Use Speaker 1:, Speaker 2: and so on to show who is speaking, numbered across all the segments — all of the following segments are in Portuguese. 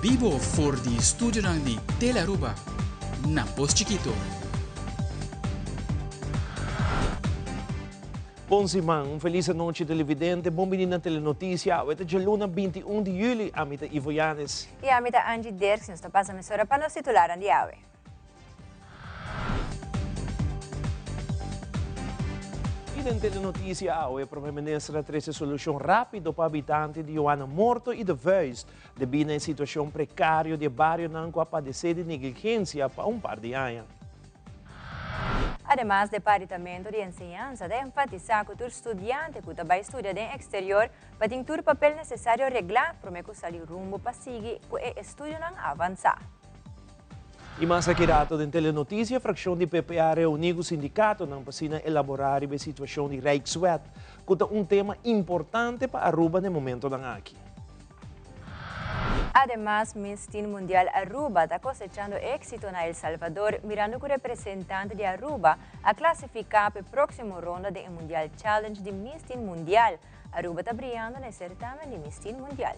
Speaker 1: Vivo for di studio di Telaruba, na Pos Chiquito.
Speaker 2: Bom Simão, feliz noite televidente, bom menino na telenotícia. Hoje é luna 21 de julho, a mita Ivo Yanes.
Speaker 3: E a mita Angie Derks, nos passa a mesura para nos titularan de AWE.
Speaker 2: E na telenotícia, a Primeira-Ministra traz solução rápida para habitantes de Joana Morto e de Vuist, devido à situação precária de bairro Nanco a padecer de negligência para par de anos.
Speaker 3: Además, o Departamento de Enseñanza de enfatizar que o estudiante que vai estudar no exterior vai ter o papel necessário arreglar para que sair rumbo para seguir com o estudo não avançar.
Speaker 2: E mais aqui rato da telenotícia, a fração de PPA reuniu o sindicato na para elaborar a situação de Rijkswet, que é tema importante para Aruba no momento da aqui.
Speaker 3: Además, Miss Teen Mundial Aruba está cosechando éxito en El Salvador, mirando que o representante de Aruba a clasificar para a próxima ronda do Mundial Challenge de Miss Teen Mundial. Aruba está brilhando no certamen de Miss Teen Mundial.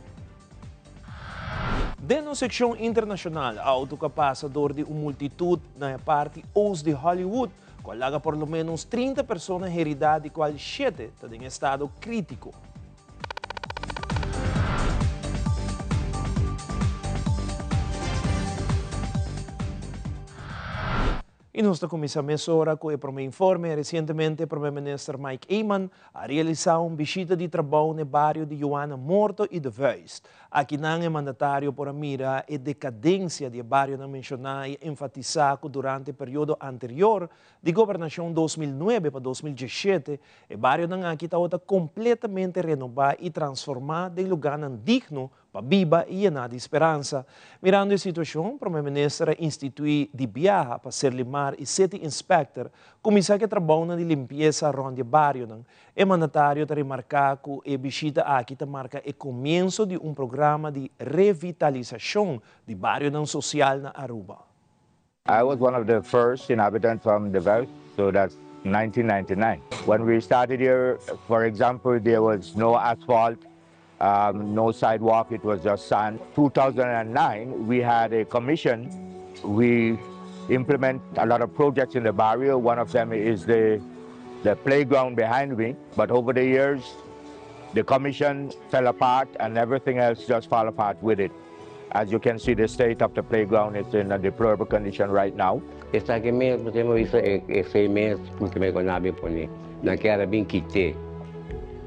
Speaker 2: Dentro da secção internacional, autocapacidor de uma multitud na parte oeste de Hollywood, colaga por lo menos 30 pessoas heridas, de qual 7 estão em estado crítico. E nós começamos agora com o primeiro informe. Recentemente, o Primeiro-Ministro Mike Eyman ha realizado uma visita de trabalho no bairro de Joana Morto e de Vuist. Aqui não é mandatário para mirar a decadência do bairro não mencionado e enfatizar que durante o período anterior de governação 2009 para 2017, o bairro não aqui está completamente renovado e transformado de lugar não digno para viva e llenar de esperança. Mirando a situação, o Primeiro-Ministro instituiu de viaje para ser limar e city inspector, começar a trabalhar de limpeza ronde bairro. O mandatário está remarcar que a visita aqui marca o começo de um programa de revitalização de bairro social na Aruba.
Speaker 4: I was one of the first inhabitants from the Vuist, so that's 1999. When we started here, for example, there was no asphalt, no sidewalk, it was just sand. 2009, we had a commission. We implement a lot of projects in the barrio. One of them is the playground behind me. But over the years, the commission fell apart and everything else just fell apart with it. As you can see, the state of the playground is in a deplorable condition right now.
Speaker 5: Esta que me hizo 6 meses que me conabi po ni. Na kaya bin kite.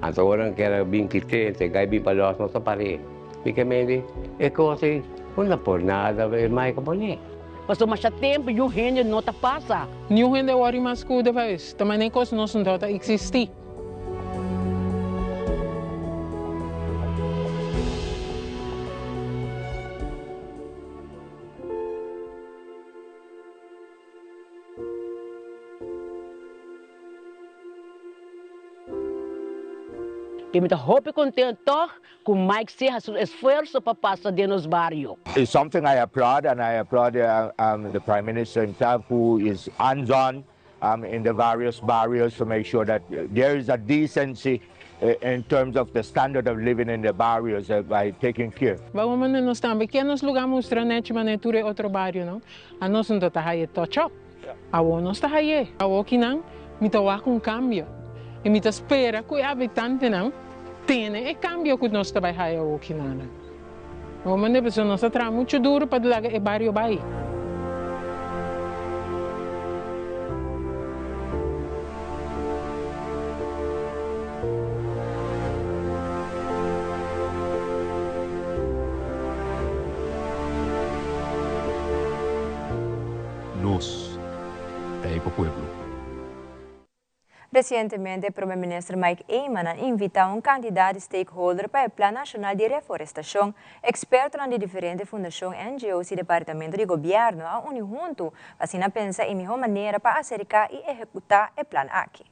Speaker 5: Anto orang kaya bin kite, te gai bin palos mo sa pare. Porque me kasi wala por nada, mai ka po ni.
Speaker 6: Passou mais tempo e o rende não está passa.
Speaker 7: Nenhum rende ori mais cuida vez. Também nem coisa não são data existir.
Speaker 6: Que me dá roupa contente com Mike se faz esforço para passar dentro dos bairros.
Speaker 4: It's something I applaud, and I applaud the Prime Minister himself, who is hands-on in the various barrios to make sure that there is a decency in terms of the standard of living in the barrios by taking care.
Speaker 7: Vamos nós também que nos lugar mostrar net maneira outro bairro não. A nós não está aí tocho. A o não está aí. A o que não me tá com cambio. E me espera que o habitante não tenha o cambio que nós está aí o que não. O mano pessoa nós está muito duro para lá o bairro vai.
Speaker 8: Nós, é para o povo.
Speaker 3: Recientemente, o Primeiro-Ministro Mike Eyman invitou um candidato stakeholder para o Plano Nacional de Reflorestação, experto na diferentes fundações, NGOs e Departamento de Governo, a unir junto, para pensar em melhor maneira para acercar e executar o plano aqui.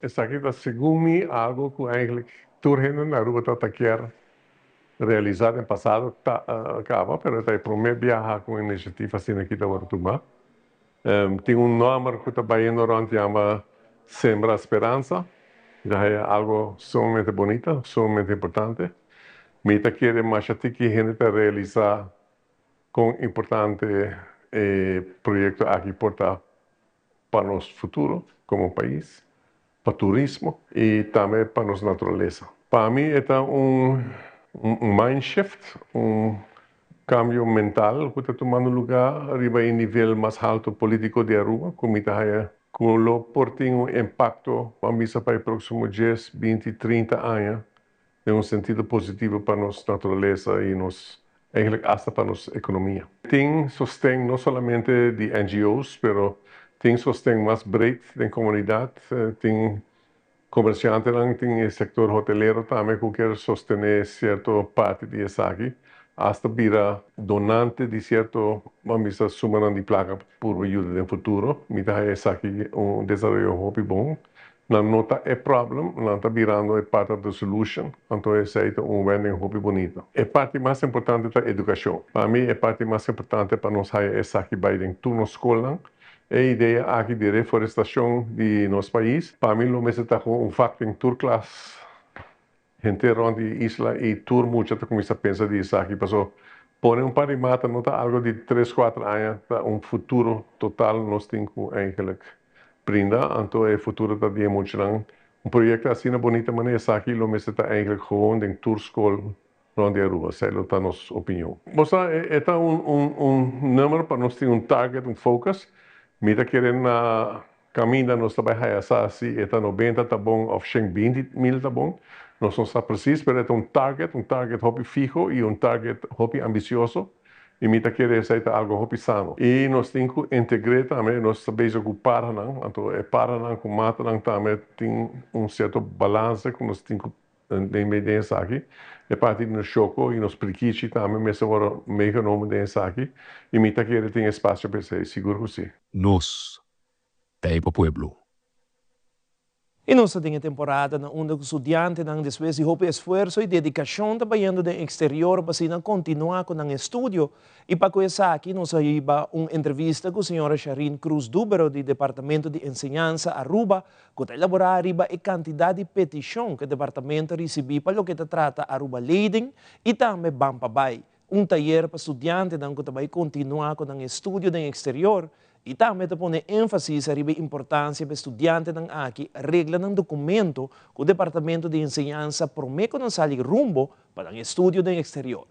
Speaker 9: Esta aqui está, segundo algo que eigenlijk turgendo na Aruba está quer realizar no passado, acaba, mas está prometo viajar com a iniciativa assim aqui da Wartuma. Tem nome que está indo around, chama Sembra Esperança, já é algo sumamente bonito, sumamente importante. Mita quiere mais que a gente realizar com importante projeto aqui para o futuro como país, para turismo e também para nossa natureza. Para mim é um mind shift, cambio mental que está tomando lugar arriba em nível mais alto político de Aruba, como está com o portem impacto para mim para os próximos 10, 20, 30 anos, em sentido positivo para nossa natureza e até para nossa economia. Tem sustento não somente de NGOs, mas tem sustento mais bredo da comunidade, tem comerciantes, tem o setor hoteleiro também que quer sustentar certa parte de isso aqui, até virar donante de certo, vamos a sumar de placa por ajuda no futuro, mita isso aqui desenvolvimento muito bom. Não é problema, não está virando parte da solução, então esse é vending muito bonito. A parte mais importante é a educação. Para mim, a parte mais importante para nós é essa aqui vai dentro da escola. A ideia aqui de reforestação de nosso país, para mim, o mesmo está com facto em tour class, gente onde isla e tour muito começa a pensar disso aqui, passou põe par de mata, não está algo de 3, 4 anos, futuro total nós temos eigenlijk brinda, então o futuro está de muito projeto assim na bonita maneira aqui, o mesmo está eigenlijk gewoon em tour school onde Aruba, essa é a nossa opinião. Mas é número para nós ter target, focus. Mita querendo caminhar nós trabalhar assim, é 90 tá bom, ou 20 mil tá bom. Nós não sabemos preciso, mas é target hobby fijo e target hobby ambicioso. E mita querer ser algo hobby sano. E nós temos que integrar também, nós sabemos que o Paraná, então é Paraná com Mataná também tem certo balanço que nós temos que medir aqui. É parte do choco e nos priquici também, mas agora meio nome desse aqui. E mita querer tem espaço para ser, seguro que sim.
Speaker 8: Nos, Taipa Pueblo.
Speaker 2: E nós temos temporada onde os estudantes não depois de esforço e dedicação trabalhando no exterior para continuar com o estudo. E para começar aqui, nós temos uma entrevista com a senhora Sharin Cruz Dúbero, do Departamento de Enseñanza Aruba, que está elaborando a quantidade de petição que o departamento recebeu para o que trata Aruba Leiden e também Bampabay, taller para estudantes que vai continuar com o estudo no exterior. E também põe ênfase na importância para estudantes aqui regla um documento que o Departamento de Enseñanza promete não sair rumbo para o estudo no exterior.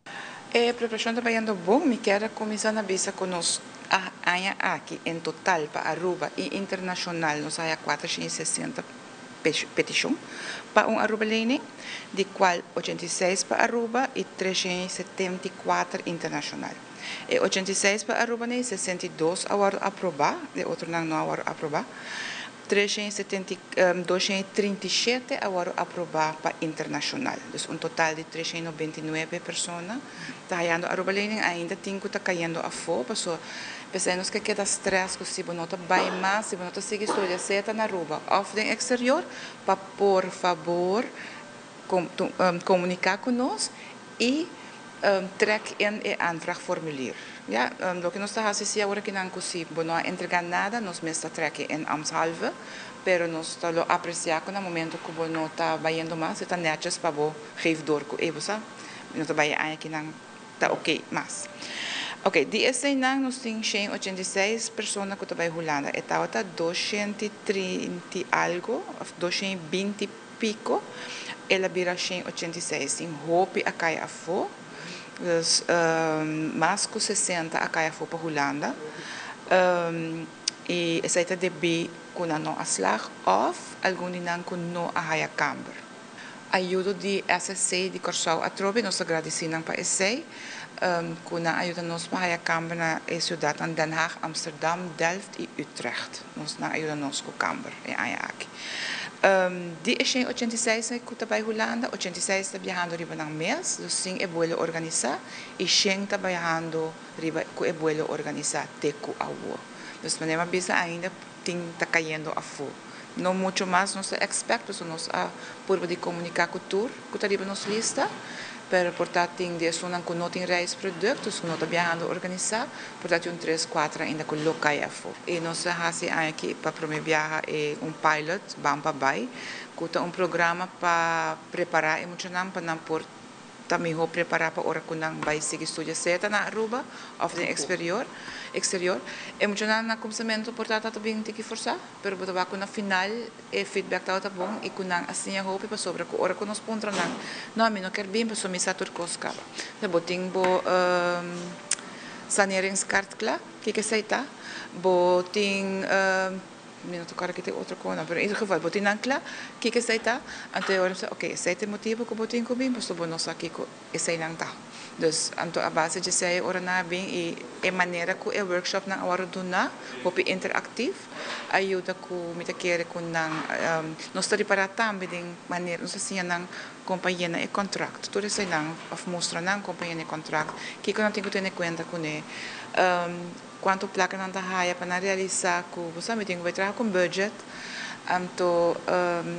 Speaker 10: A preparação está indo bom, me quero começar a ver conosco aqui em total para Aruba e internacional, nós há 460 petições para Aruba Learning, de qual 86 para Aruba e 374 internacional. E 86 para Aruba, 62 agora aprovar, de outro não agora aprovar, 237 agora aprovar para internacional. Então, total de 399 pessoas está caindo Aruba Learning, ainda tem que estar caindo a fora, pensamos que queda stress, que se você não vai mais, se você não segue estudar certa na Aruba, ou no exterior, para por favor comunicar conosco e trek in e aanvraagformulier. Ja, lo que nós estamos fazendo agora que não conseguimos não entregar nada, nós mesmos trek in Amshalve, pero nós estamos apreciando no momento que não está vaindo mais, está netjes para o geefdor que você, não está vai aqui não está ok, mas. Ok, de esse ano nós temos 86 pessoas que estão rolando, está 230 algo, 220 pico, ela vira 86, em roupa a cair a fo. Mais que 60 a caia for para Holanda e essa é de B com a não aslag of algum dinam com não a haia camber ajuda de SSC de Corsau a trobe nós agradecemos para SSC com a ajuda nós para haia camber na cidade de Den Haag, Amsterdam, Delft e Utrecht nós na ajuda nós com camber e haia aqui de 86 que está bei Holanda, 86 está viajando riba ng mês, do sim é buelo organizar e 100 está viajando riba que é buelo organizar teco awo. Nós manema bisa ainda tem tá caindo a fo. Não muito mais nós expectos nós a por de comunicar com tour, que está riba nos lista. Pero portanto tem de sonan com não tem reis produtos, que não está viajando organizar, portanto 3, 4 ainda com local a fo. E nós fazemos aqui para promover viajar é pilot, Bampabay, que é programa para preparar e muito não para não por também vou preparar para hora que não vai seguir estudo certa na Aruba ou no exterior. É muito na começamento portanto também tem que forçar, pero botar com na final é feedback tá bom e com assim a roupa para sobre que hora que nós pontra não me não quer bem para somar satur coscava. Tá boting bo saneringskaart klaar, kijk eens tá, boting minuto cara que tem outra coisa, mas em ieder geval botin ancla, kijk eens tá, então eu disse, ok, esse é o motivo que botin comigo, mas estou nós aqui com esse não tá. Dus anto a base de sei ora na bem e maneira que o workshop na hora do na, hopi interativo, ajuda com me querer com nós está para também de maneira, não sei se não companhia na contrato, tudo isso não, of mostra não companhia na contrato, que quando tenho que ter em conta com quanto placa não tá raia para realizar com você me tenho que trabalhar com budget. Anto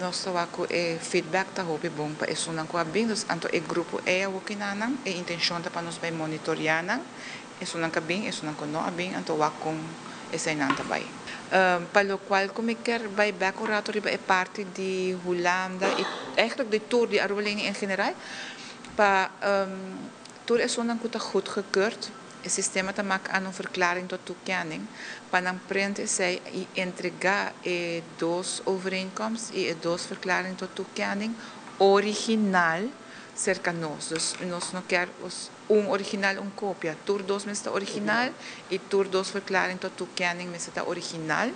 Speaker 10: nós estamos com feedback tá hopi bom para isso não com a bem dus anto o grupo é o que não é intenção para nós vai monitorear não isso não bem isso não com não bem anto wa com esse não também para o qual como quer vai back oratory é parte de Holanda e eigenlijk de tour de Aruba em geral para tour is não que tá goed gekeurd. Het systeem te maken aan een verklaring tot toekenning. Van een print is zij entregar dos overeenkomst en dos verklaring tot toekenning original cerca nós. Dus nós não quer original cópia. Tour dos is original e tour dos verklaring tot toekenning is original.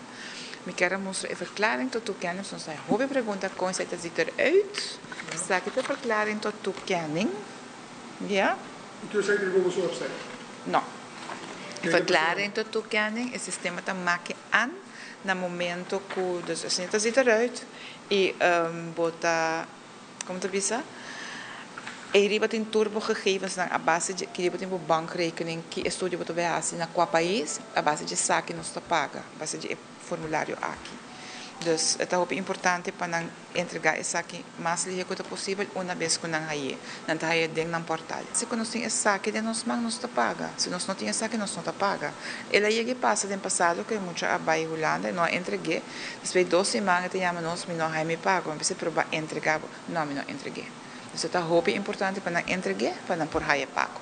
Speaker 10: Me quero mostrar a verklaring tot toekenning. Soms zijn hobby pergunta como ziet het eruit. Zeg ik de verklaring tot toekenning. Ja?
Speaker 11: Dus zeg je gewoon zo opzij.
Speaker 10: Não. Verklaring tot toekenning, het systeem te maken aan na momento que dus assim het ziet eruit e bota como te bisa e wat in turbo gegevens na a base de que wat in bankrekening que estudo wat vai assim na qual país a base de saque nos te paga a base de formulário aqui. Dus het is importante para entregar esse aqui mais rápido possível uma vez que não hay, não hay dentro do portal. Se nós temos esse aqui de nós não te paga, se nós não temos esse aqui nós não te paga. Ela chega passa no passado que muito abai Holanda não entreguei, depois 2 semanas te chama nós me não hay me pago, mas se provar entregar não me não entreguei. Dus het is importante para entregar para por hay pago.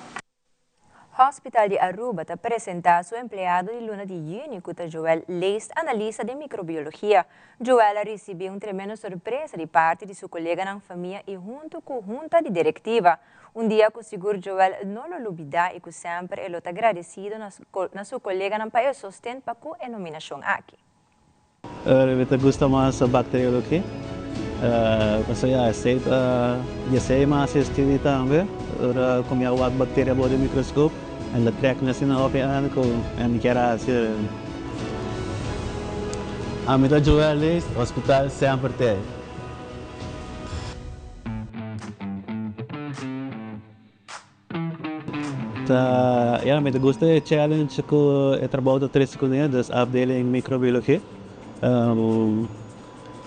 Speaker 3: Hospital de Aruba te apresenta su empleado de luna de junio, Joel Leist, analista de microbiología. Joel recibió una tremenda sorpresa de parte de su colega en la familia y junto con junta de directiva. Un día que seguro Joel no lo olvida y que siempre lo está agradecido a su colega en el país sostén para su nominación aquí.
Speaker 12: Me gusta más bacteriología. Saya sei mais estudie também. Como eu a bactéria boa do microscópio, ela treca na cena op aan en quero ser a minha Joel Leist, hospital sempre tem. Ja, me gusta o challenge que eu trabalho 3 segundos, afdeling microbiologia.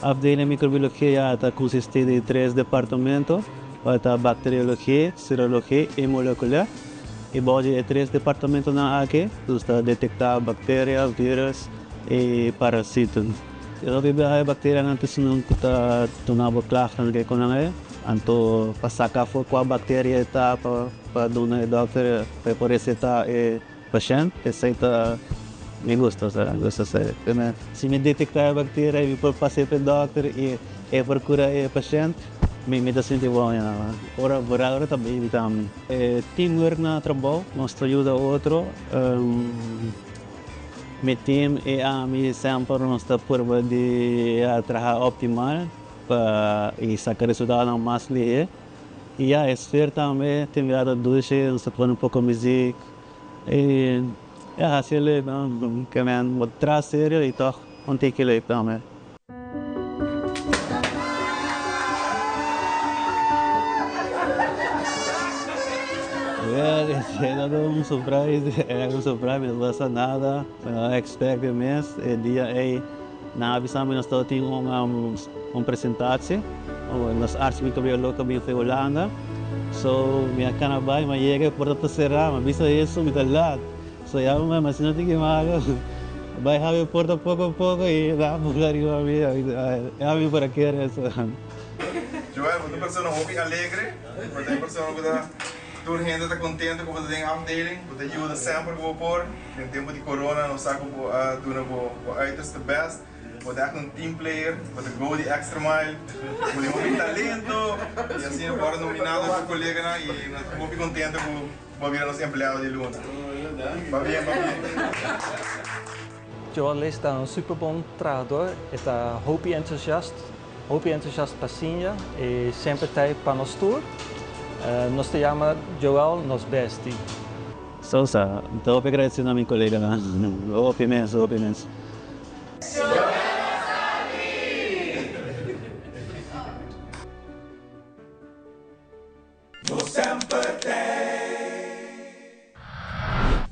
Speaker 12: Afdeling microbiologia consiste de 3 departamentos, bacteriologia, serologia e molecular. E bode 3 departamentos na aqui, para detectar bactérias, vírus e parasitos. Eu vi a bactéria antes não está tunava klachten que com ela, então para sacar qual a bactéria está para donar doctor para por recetar e paciente, receita me gusta, gosta ser. Se me detectar a bactéria, eu vou passar para o doctor e procura o paciente. Me dá sentido bom, agora também também. Teamwork na trabalho, nós ajuda outro. Meu time e a mim sempre nós está por de trabalhar optimal para sacar resultado mais ligeiro. E a esfera também tem virado doce, nós está falando pouco música. E assim ele que me traz sério e toch ontem que ele também. Era um surprise, não passa nada, não expecte mesmo. O dia na avisamos nós tínhamos uma apresentação, nós artes microbiológicas de Holanda. So, minha cana vai, mas chega por outra serra, mas isso é isso, me dá lá. So, já mas não tem que mais, vai haver porta pouco a pouco e dá para falar a mim por aqui.
Speaker 13: Joel, você é uma pessoa muito alegre, você é uma pessoa que está toda a gente está contente com você tem afdeling, você ajuda sempre com o por, em tempo de corona, nós estamos doing o uiterste best. Você é um team player, você go the extra mile, você tem muito talento, e assim agora nominado para colega e nós estamos muito contentes com vir nosso empregado de Luna. Vai bem.
Speaker 14: Joel está um super bom treinador, está hope entusiasta passinha e sempre está para nós tour. Nós te chama Joel, nos bestie.
Speaker 12: Sousa, então eu agradeço a minha colega, hope imenso.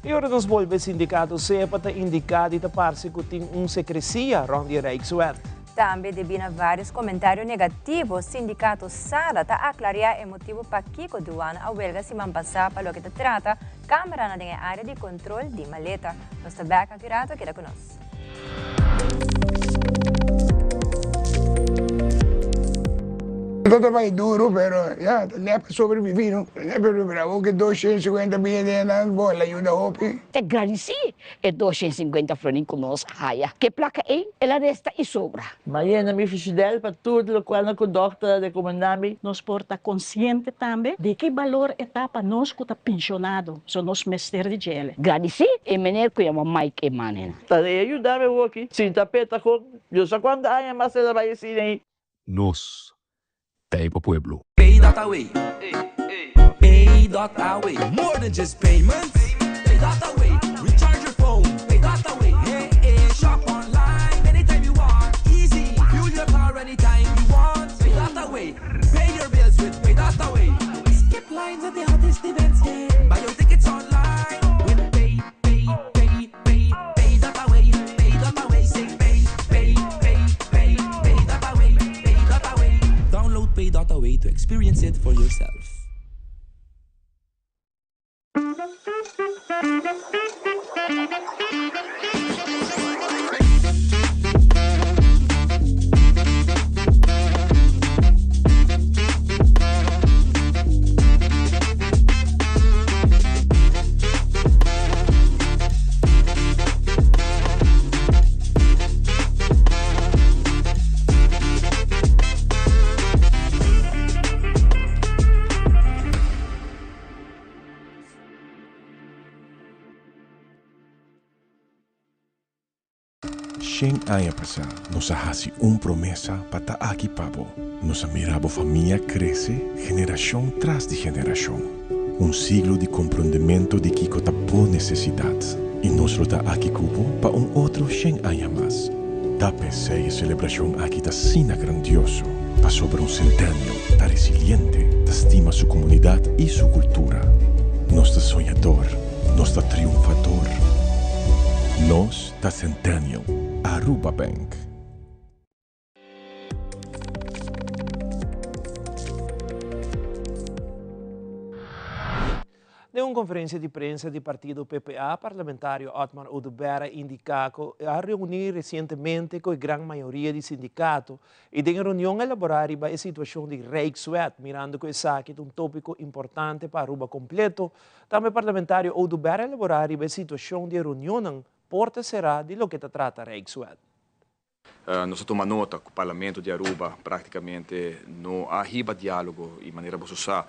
Speaker 2: E ora nos volve sindicato SEPA está indicado e parece que tem secrecia rond de Rijkswet.
Speaker 3: Também devido a vários comentários negativos, o sindicato SARA está aclarar o motivo para que a aduana a huelga se passar para o que trata Câmara na área de controle de maleta. Nós estamos aqui queda conosco.
Speaker 15: Todo vai duro, pero ya, não é para sobreviver, não é para sobreviver, que 250 bilhões na bola ajuda a hopi.
Speaker 6: Te agradeci, é 250 florin conosco, haya. Que placa é, ela resta e sobra.
Speaker 16: Mas na minha fidel para tudo o qual o doctor recomendou.
Speaker 17: Nós porta consciente também de que valor está para nós que está pensionado, são nós mestres de gel.
Speaker 6: Agradeci, e menino que chama Mike Emanen.
Speaker 16: Tá ajudando aqui, se tapeta com, eu só quando há mais ela vai assim.
Speaker 8: Nos, Taipa Pueblo.
Speaker 18: Pay.away. Pay.away. More than just payments. Pay.away. Recharge your phone. Pay.away. Hey, shop online anytime you want. Easy. Fuel your car anytime you want. Pay.away. Pay your bills with Pay.away. Skip lines at the hottest events. Yeah. Buy your tickets online with Pay.away. Pay.away. Say Pay.away. Download Pay.away to experience it for yourself.
Speaker 19: Shen aya pasa, nos hace promesa para aquí pavo. Nos mirabo familia crece, generación tras de generación. Un siglo de comprendimiento de que por necesidad. Y nos lo da aquí cubo para un otro Shen aya más. Da pensé y celebración aquí está sina grandioso. Pa sobre un centenio, ta resiliente, ta estima su comunidad y su cultura. Nos da soñador, nos da triunfador. Nos da centenio. Aruba Bank.
Speaker 2: De uma conferência de imprensa do partido PPA, parlamentário Otmar Udubera indicou que a reunir recentemente com a grande maioria do sindicato e de reunião elaborar a situação de Rijkswet, mirando que esse é um tópico importante para Aruba completo. Também o parlamentário Udubera elaborar a situação de reunião porta será de lo que trata Rijkswet.
Speaker 20: Nós tomamos nota que o Parlamento de Aruba praticamente não arriba diálogo e maneira de usar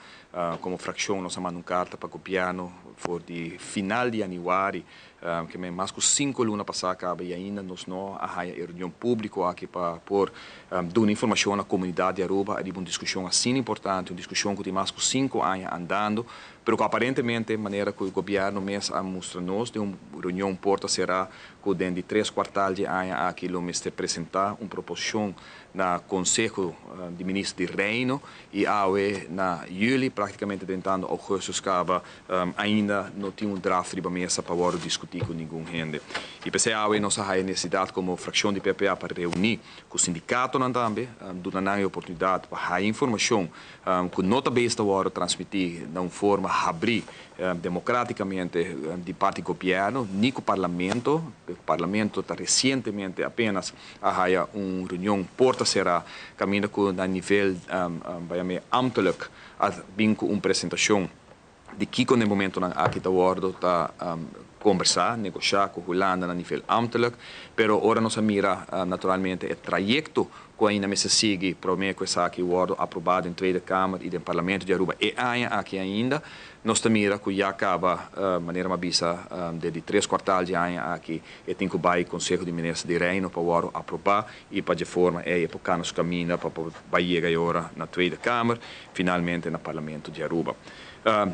Speaker 20: como fração nós mandamos carta para o governo for de final de janeiro que é mais que 5 lunas passadas acaba e ainda nós não há reunião pública aqui para por dar informação à comunidade de Aruba é uma discussão assim importante, uma discussão que tem mais que 5 anos andando, mas que aparentemente maneira que o governo mesmo mostra nós de uma reunião porta será que dentro de 3 quartais de ano aqui o mês apresentar uma proposição na Conselho de Ministros de Reino e na julho praticamente tentando agosto acaba ainda não tinha draft de mesa para discutir com ninguém gente. E pensei nós há necessidade como fração de PPA para reunir com o sindicato também, dando a oportunidade para a informação que não está besta hora transmitir de uma forma abrir democraticamente de parte do governo, nem com o Parlamento está recentemente apenas haya reunião porta será caminho com a nível ambtelijk bem com apresentação de que no momento aqui está tá conversar, negociar com a Holanda a nível ambtelijk, pero ora nós mira naturalmente o trajeto que ainda se segue para mim que essa aqui o aprovado em Tweede Kamer e no Parlamento de Aruba e aqui ainda nós mira que já acaba maneira uma bisa de 3 quartais de ano aqui e tem que vai Conselho de Ministros de Reino para o aprovar e para de forma é para nos caminha para vai chegar agora na Tweede Kamer finalmente no Parlamento de Aruba.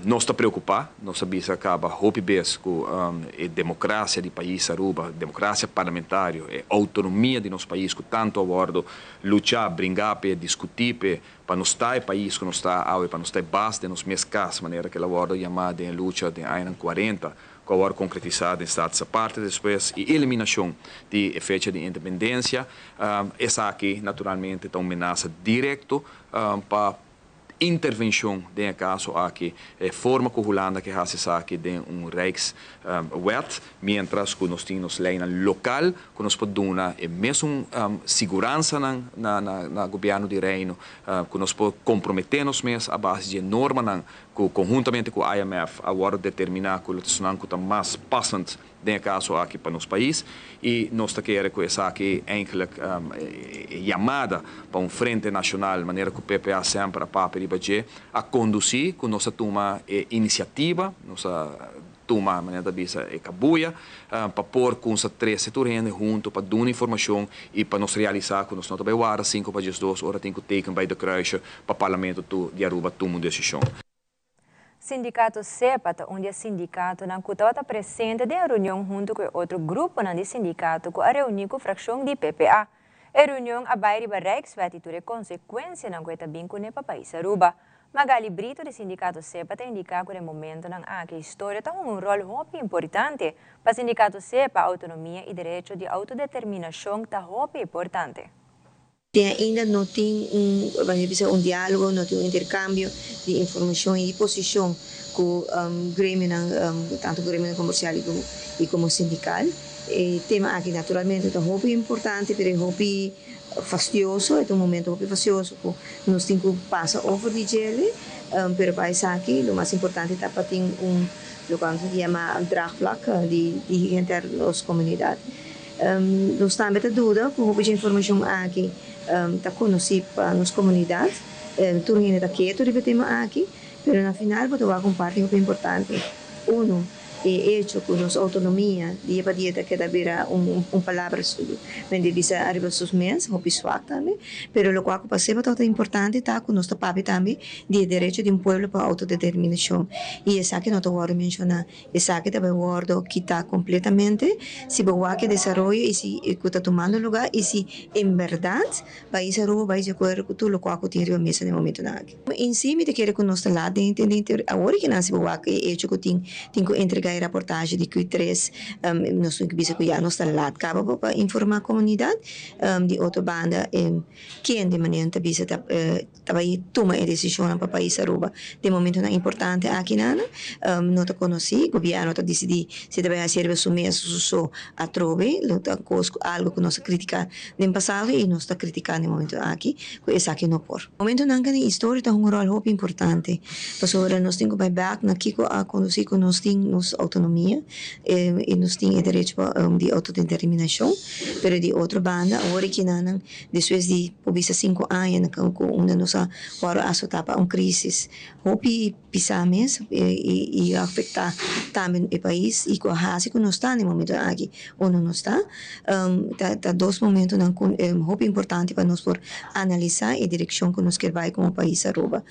Speaker 20: Nós está preocupado, nós sabemos acaba hope bes com a democracia do país Aruba, democracia parlamentar, a autonomia de nosso país, que tanto abordo lutar, brincar, discutir, para nós estar país que nós está, para nós estar base de nos mescas, maneira que ela abordo chamada de luta de anos 40, que agora concretizada em estados a parte depois e eliminação de fecha de independência, essa aqui naturalmente é uma ameaça direta para intervenção de caso aqui forma que a Holanda que faz aqui de Rijkswet, mientras que nós temos lei local que nos pode dar mesmo segurança na governo de Reino, que nos pode comprometer-nos mesmo a base de norma que conjuntamente com o IMF agora determinar que o que está mais passante de caso aqui para nosso país e nós queremos que essa aqui eigenlijk chamada para frente nacional, maneira que o PPA sempre a conduzir com nossa toma iniciativa, nossa toma maneira de cabuia para pôr com os 3 setores junto para dar informação e para nos realizar que nós não também hora 5 para 2 horas tem que teken bij de kruisje para o Parlamento de Aruba tomar decisão.
Speaker 3: Sindicato CEPAT, onde o sindicato não está presente na reunião junto com outro grupo de sindicato que a reunir com a fração de PPA. A reunião abai riba Rijkswet e consequência não está bem com o país Aruba. Magali Brito do sindicato CEPAT indica que no momento que a história tem rol muito importante para o sindicato CEPA, a autonomia e direito de autodeterminação está muito importante.
Speaker 21: Ainda não tem diálogo, não tem intercâmbio de informação e de posição com o grêmio, tanto o grêmio comercial e como sindical. O tema aqui naturalmente é muito importante, mas é muito fastidioso, é um momento muito fastidioso que nós temos que passar over de gel, mas para isso aqui, o mais importante é para ter lo que se chama draagvlak de entre as comunidades. Nós também temos dúvida com a informação aqui. Está conhecido para as comunidades, tudo ainda está quieto de tema aqui, mas no final vou dar uma parte muito importante. É hecho com nossa autonomia, dia para dia que dá vera palavra onde diz arriba os meses, o pessoal também, mas o que passei é importante está com nosso papi também de direito de povo para autodeterminação. E essa que não estou a mencionar, essa que também guardo que está completamente, se boa que desenvolve e se está tomando lugar e se em verdade vai ser o vai de acordo com tudo o que tem a mesa no momento aqui. Em si me te quero com nosso lado entender a original se boa que é hecho que tem que entregar a reportagem de Q3 nós temos que já nós lá acaba para informar a comunidade de outra banda quem de maneira que bisa também toma a decisão para o país Aruba de momento não importante aqui não te conheci o governo está decidir se deve fazer o mês só a trove algo que nós critica no passado e nós está criticando no momento aqui que essa aqui não por momento não que a história tem rol muito importante para nós temos que back na que a conduzir que nós temos autonomia e nós temos direito de autodeterminação, mas de outra banda, agora que não, depois de 5 anos, quando nós vamos a uma crise, houve pisames e afetar também o país e com a raça que nós estamos no momento aqui, ou não está, há 2 momentos muito importantes para nós por analisar a direção que nós queremos como país Aruba.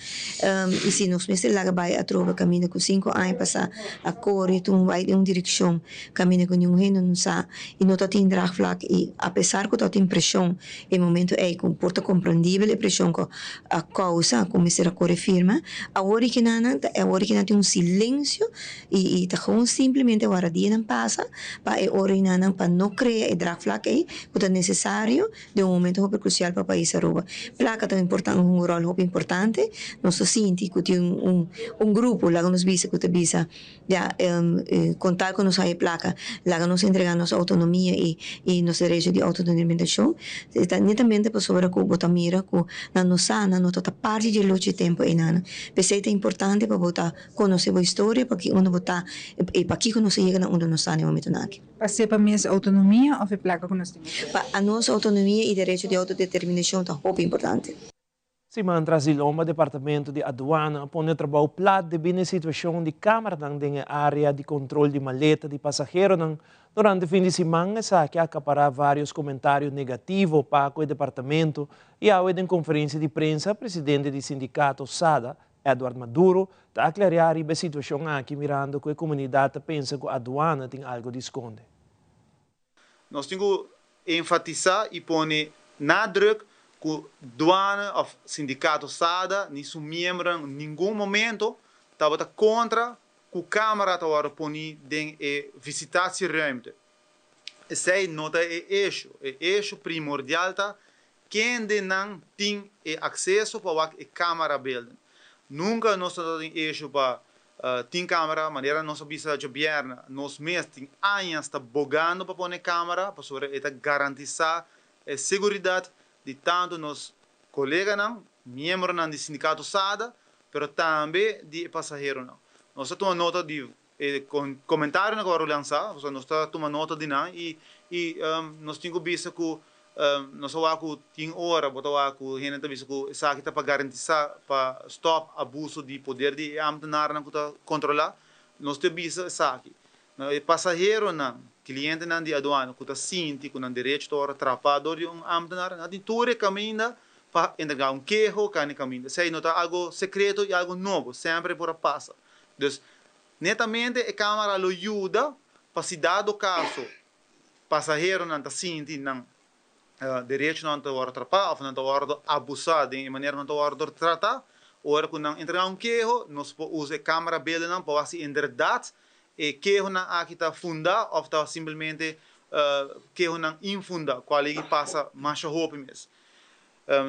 Speaker 21: E se nós mesmo lá vai a trova caminho com 5 anos passar a cor vai em uma direção caminho com nenhum reino não sabe e não está tendo draagvlak e apesar que está tendo pressão em momento comporta compreendível a pressão que a causa como será cor firma agora que não tem silêncio e está com simplesmente agora dia não passa para não para não criar o draagvlak que é necessário de momento muito crucial para o país Aruba. Placa tão importante rol muito importante nós sentimos que tem grupo lá que nos visa que te visa contar com nossa placa, lá que nos entregar nossa autonomia e nossa derecho de autodeterminação, está netamente para sobre que botar mira que na nossa na toda parte de luta tempo e nana. Pensei é importante para botar conhecer a história para que uno botar e para que nós chega na onde nós está no momento aqui.
Speaker 1: Para para minha autonomia ou placa que nós temos?
Speaker 21: Para a nossa autonomia e direito de autodeterminação está muito importante.
Speaker 2: Simão Trasiloma, Departamento de Aduana, põe trabalho plat de bem a situação de câmara na área de controle de maleta de passageiro. Durante o fim de semana, que acaparar vários comentários negativos para o departamento e ao em conferência de prensa, presidente do sindicato SADA, Eduardo Maduro, está a aclarar a situação aqui, mirando que a comunidade pensa que a aduana tem algo de esconde.
Speaker 22: Nós temos que enfatizar e pôr nadruk que a douana ou sindicato SADA, nisso membro, em nenhum momento, estava contra que a Câmara estava pondo de visitar esse ruimte. Essa nota é eixo primordial, quem não tem acesso para a Câmara Belden. Nunca nós temos eixo para ter Câmara, maneira nossa visa de governo, nós mesmos temos anos bogando para pôr Câmara, para garantir a segurança de tanto nos colegas, membros do sindicato SADA, mas também de passageiros. Nós tomamos nota de comentário que eu lançar, nós tomamos nota de e nós temos visto que nós temos hora, botar que a gente tem visto que isso aqui para garantir para stop abuso de poder de ambtenaar que controlar, nós temos visto isso aqui. Passageiro cliente de aduana que está sinti que não direito a atrapalhar de ambtenaar, não tem tudo caminho para entregar queijo, caminho. Se não está algo secreto e algo novo, sempre por passa. Então, netamente a Câmara lo ajuda para se dar o caso passageiro não está sinti não direito não está a atrapalhar, não está a abusar de maneira não está a tratar, ora que não entregar queijo, nós usamos a Câmara Belden para se verdade e que não aqui está funda ou está simplesmente que não infunda qual é que passa mais rápido mesmo.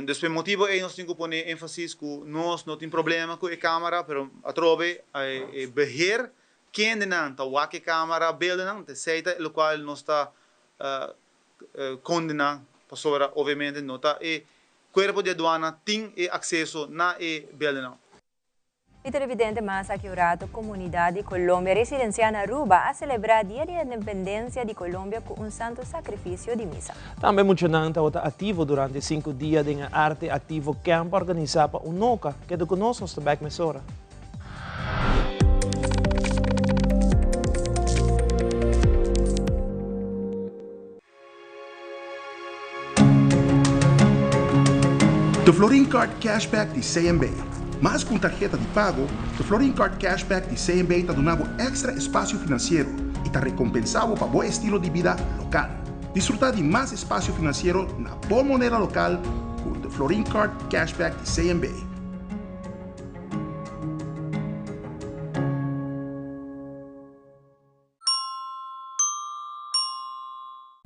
Speaker 22: Desse motivo nós temos que pôr ênfase que nós não temos problema com a câmara, mas a trobe é beher quem não está a câmara bela não aceita o qual nós está condenando para sobre obviamente não está e corpo de aduana tem acesso na bela não.
Speaker 3: E televidente mas aqui o rato comunidade Colômbia residencial na Aruba a celebrar Dia de Independência de Colômbia com um santo sacrifício de missa.
Speaker 2: Também mencionando está ativo durante 5 dias de arte ativo camp organizado para UNOCA, que é do conosco esta back mesora.
Speaker 23: The Florin Card Cashback de CMB. Mas com tarjeta de pago, o Florin Card Cashback de CMB está dando extra espaço financeiro e está recompensado para bom estilo de vida local. Desfrutar de mais espaço financeiro na boa moneda local com o Florin Card Cashback de CMB.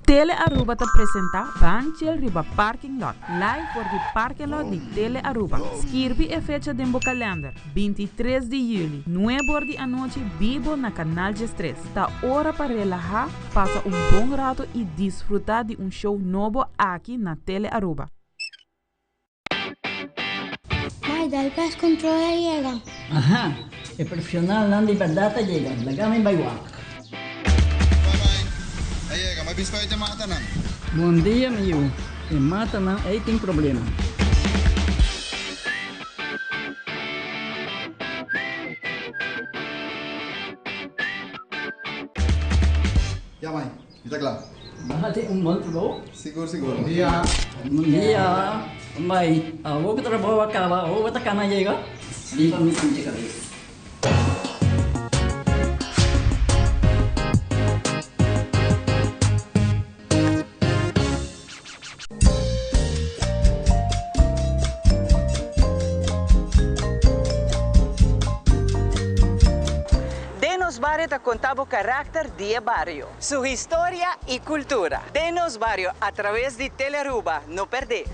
Speaker 24: Tele Aruba te apresenta Banchel Riba Parking Lot. Live por the parking lot de Tele Aruba. Skirbi e fecha de calendar. 23 de julho, 9 de anoche, vivo na Canal G3. Tá hora para relajar, passa bom rato e desfrutar de show novo aqui na Tele Aruba.
Speaker 25: Mãe, del pez control llega.
Speaker 26: Ajá, el profesional não de verdade llega. La gama em Baiwak.
Speaker 27: Biscoito mata não.
Speaker 26: Bom dia, meu. E mata não, aí tem problema.
Speaker 27: Ya, mãe. Está claro.
Speaker 26: Bate bom trabalho?
Speaker 27: Seguro, seguro.
Speaker 26: Bom dia. Bom dia. Mãe, vou que trabalho acaba, vou que tá na chega. Limpa minha cabeça.
Speaker 28: Barrio contaba o carácter de barrio, su historia y cultura. Denos Barrio a través de Tele Aruba, no perder.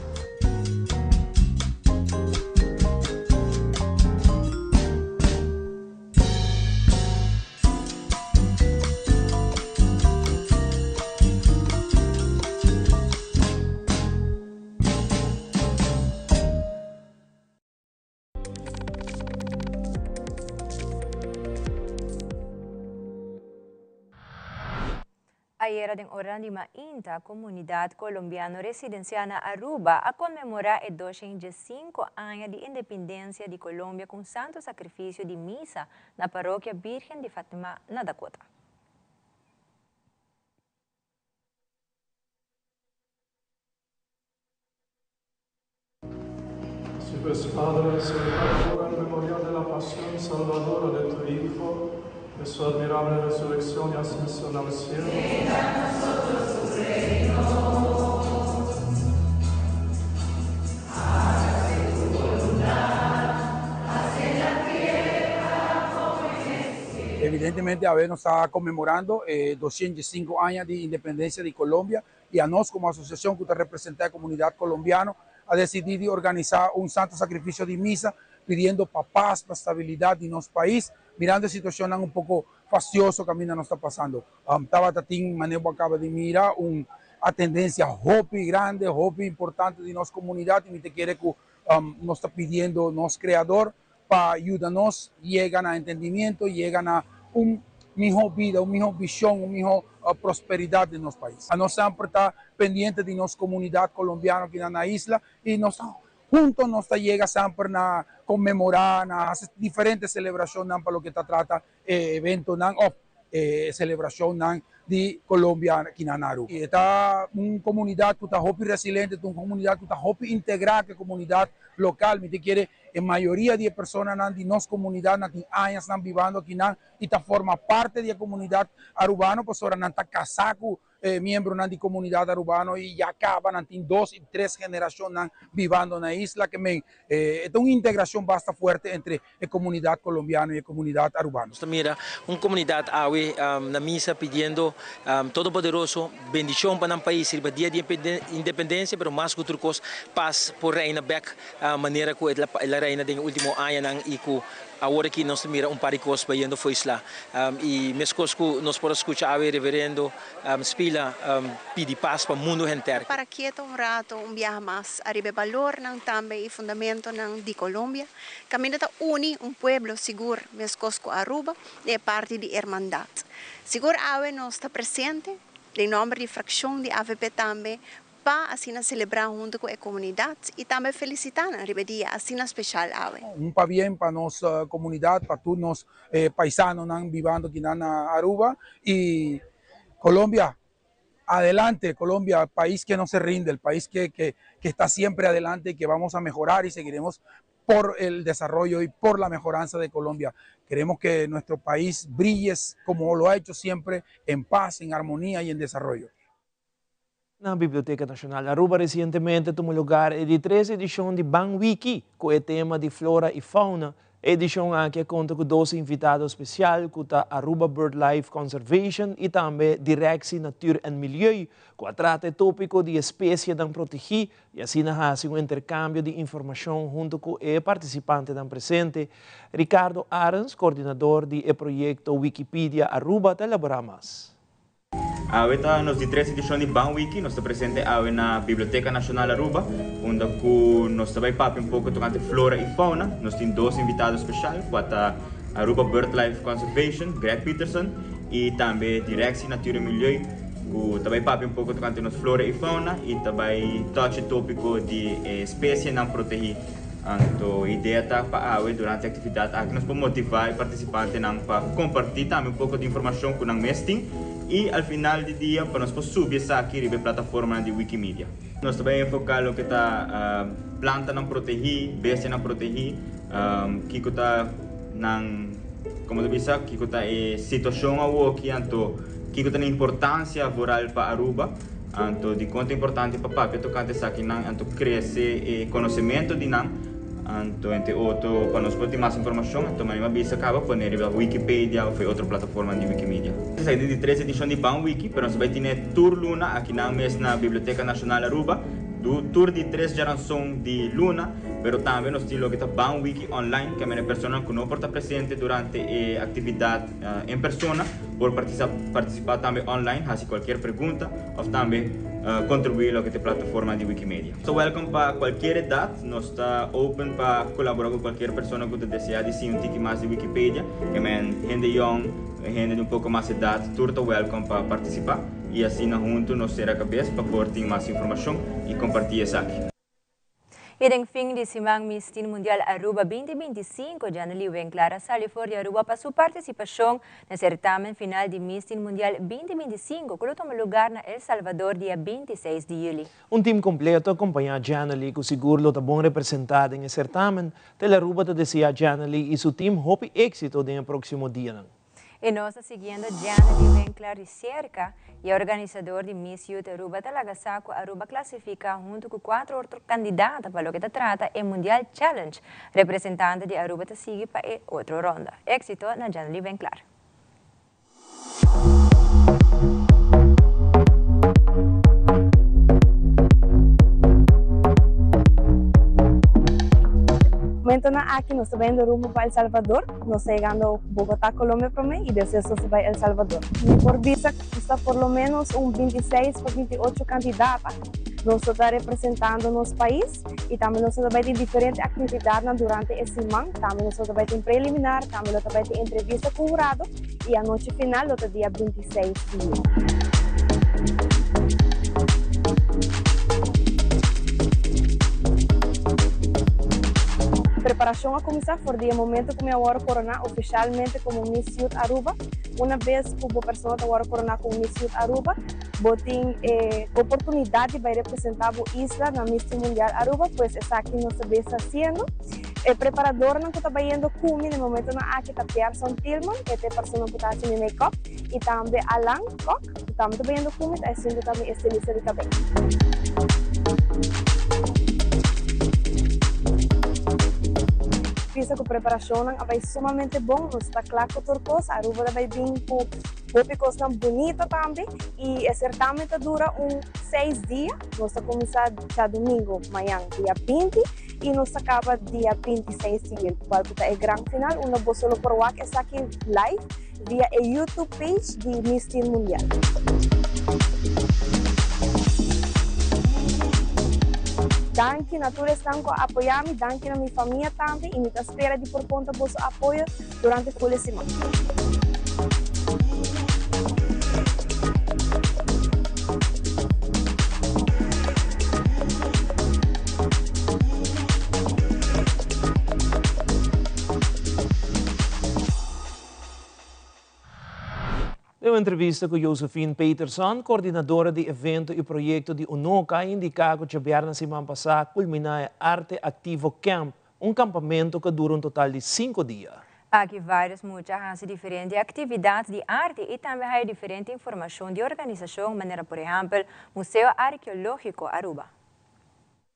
Speaker 3: Ayer din oran di mainta komunidad colombiano residenciana Aruba a conmemorar el 205 años de independencia de Colombia con santo sacrificio de misa na parroquia Virgen de Fátima na Dakota.
Speaker 4: Pues Padre, en memoria de la pasión salvadora de tu Hijo, de su admirable resurrección y ascensión al cielo. Venga a nosotros tu reino. Hágase tu voluntad, así en la tierra como en el cielo.
Speaker 5: Evidentemente, a ver, nos está conmemorando 205 años de independencia de Colombia y a nosotros como asociación que usted representa a la comunidad colombiana, ha decidido organizar un santo sacrificio de misa pidiendo paz, para estabilidad en nuestro país, mirando la situación un poco fastidiosa que a mí nos está pasando. Tabatatín Manejo acaba de mirar una tendencia grande, importante de nuestra comunidad y me te quiere que nos está pidiendo nuestro creador para ayudarnos, llegan a entendimiento, llegan a un mejor vida, una mejor visión, una mejor prosperidad de nuestro país. A nosotros siempre está pendiente de nuestra comunidad colombiana aquí en la isla y nos juntos nos llega siempre a conmemorar, a hacer diferentes celebraciones para lo que trata eventos celebración de Colombia aquí en Aruba. Y esta una comunidad que está resiliente, una comunidad que está integrada que comunidad local, me quiere en mayoría de personas de nuestra comunidad que años están viviendo aquí y está forma parte de la comunidad arubana, pues ahora está casado miembros de la comunidad arubana y ya acaban en 2 y 3 generaciones viviendo en la isla, que es una integración bastante fuerte entre la comunidad colombiana y la comunidad arubana.
Speaker 7: Mira, una comunidad awe na misa pidiendo Todopoderoso bendición para el país, el día de independencia, pero más que otra cosa, paz por reina Beck, manera que la reina del último año y que ahora que nos mira par de cosas yendo fue isla y mes cosas nos podemos escuchar a reverendo Spila pedir paz para el mundo entero.
Speaker 9: Para quieto un rato, un viaje más, arriba valor también y fundamento de Colombia, camino a unir un pueblo seguro, mes cosas Aruba, de parte de hermandad. Seguro AVE nos está presente, en nombre de fracción de AVP también, para assim celebrar junto com a comunidade e também felicitar na dia assim especial AVE.
Speaker 5: Para bien para nuestra comunidad, para todos los paisanos viviendo aquí en Aruba y Colombia, adelante Colombia, país que no se rinde, el país que está siempre adelante y que vamos a mejorar y seguiremos por el desarrollo y por la mejoranza de Colombia. Queremos que nuestro país brille como lo ha hecho siempre, en paz, en armonía y en desarrollo.
Speaker 2: Na Biblioteca Nacional Aruba recientemente tomou lugar a 13ª edição de Banwiki, com o tema de flora e fauna. A edição aqui conta com 12 invitados especiais, com a Aruba BirdLife Conservation e também Directie Natuur en Milieu, que trata tópico de espécies não protegidas e assim hace um intercâmbio de informação junto com o participante dan presente. Ricardo Arens, coordenador do projeto Wikipedia Aruba, te elabora mais.
Speaker 10: Ahorita nos di 13 edición de Banwiki, nos está presente na Biblioteca Nacional Aruba, onde nos está papi un poco tocante flora y fauna. Nos tiene 2 invitados especiales, para Aruba BirdLife Conservation, Greg Peterson, y también Directie Natuur en Milieu, que está papi un poco tocante nos flora y fauna, y también touch tópico de especies no protegidas. Então, a ideia está para durante a atividade aqui nós podemos motivar os participantes para compartilhar também um pouco de informação com nós mesmos e ao final do dia para nós subir isso aqui na plataforma de Wikimedia. Nós também enfocamos o que está planta não protegir, bestia não protegir, que está como eu disse, que está a situação aqui, então que está a importância rural para Aruba. Então, de quanto é importante para papi tocante isso aqui, então crescer o conhecimento de nós. Então, entre outro, para nós ter mais informação, então, a gente acaba por a Wikipedia ou outra plataforma de Wikimedia. Essa é de 13 edição de Banwiki, mas nós vamos ter tour Luna aqui na Biblioteca Nacional Aruba, do tour de 3 gerações de Luna, mas também nós temos o Banwiki online, que é uma pessoa que não pode estar presente durante a atividade em persona, por participar também online, fazer qualquer pergunta, ou também contribuir a esta plataforma de Wikimedia. So, welcome para qualquer idade, nós está open para colaborar com qualquer pessoa que deseja dizer um pouco mais de Wikipedia, que é gente young, gente de um pouco mais de idade, tudo welcome para participar. e assim na junto nós terá cabeça para pôr mais informação e compartilhar isso aqui.
Speaker 3: Ideng fim de Simang Miss Teen Mundial Aruba 2025, Janely Wenclara salió for de Aruba para su participación en el certamen final de Miss Teen Mundial 2025, que tomó lugar en El Salvador día 26 de julio.
Speaker 2: Un team completo acompanha a Janely, que seguro está bem representada em certamen. Tel Aruba te decía a Janely e su team hope éxito no próximo dia.
Speaker 3: Y nos está siguiendo Janely Wenclara de cerca y organizador de Miss Youth Aruba Talagasaco Aruba clasifica junto con 4 otros candidatos para lo que se trata el Mundial Challenge. Representante de Aruba te sigue para otra ronda. Éxito na Janely Wenclara.
Speaker 6: Momento na aqui nós estamos indo rumo para El Salvador, nós chegando a Bogotá, Colômbia para mim e depois nós vai El Salvador. E por vista está por lo menos 26 ou 28 candidatos. Nós estamos representando nosso país e também nós vai ter diferentes atividades durante esse mês. Também nós vai ter preliminar, também nós vai ter entrevista com o jurado e a noite final do dia 26 de julho. Preparação a começar por dia momento que eu vou coronar oficialmente como Miss Youth Aruba. Uma vez que a pessoa vai coronar como Miss Youth Aruba, vou ter oportunidade de representar a isla na Miss Mundial Aruba, pois é aqui nós estamos fazendo. O preparador não está indo comigo no momento na aqui está Pearson Tillman, que é a pessoa que está fazendo make-up, e também Alan Koch, que também está indo comigo, é sendo também estilista de cabelo. Pisa que a preparação vai sumamente bom, nós está claro que outra coisa, a Aruba vai vir com tópicos bonita também, e o certamen dura 6 dias, nós está começar já domingo, amanhã, dia 20, e nós acaba dia 26 de julho, qual é o grande final, onde você só por lá, é aqui live, via a YouTube page de Miss Teen Mundial. Danke na todos que apoiam-me, danke na minha família também e me espera de por conta do vosso apoio durante toda a semana.
Speaker 2: Em uma entrevista com Josephine Peterson, coordenadora de evento e projeto de UNOCA, indicou que a semana passada culminar Arte Activo Camp, um campamento que dura um total de 5 dias.
Speaker 3: Aqui muitas diferentes atividades de arte e também há diferente informação de organização, maneira por exemplo, Museu Arqueológico Aruba.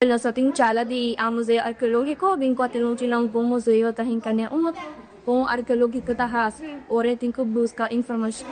Speaker 11: Nós temos chala de Museu Arqueológico, bem que temos um bom museu tahin kanya bom arqueológico tahas, ora tem que buscar informação.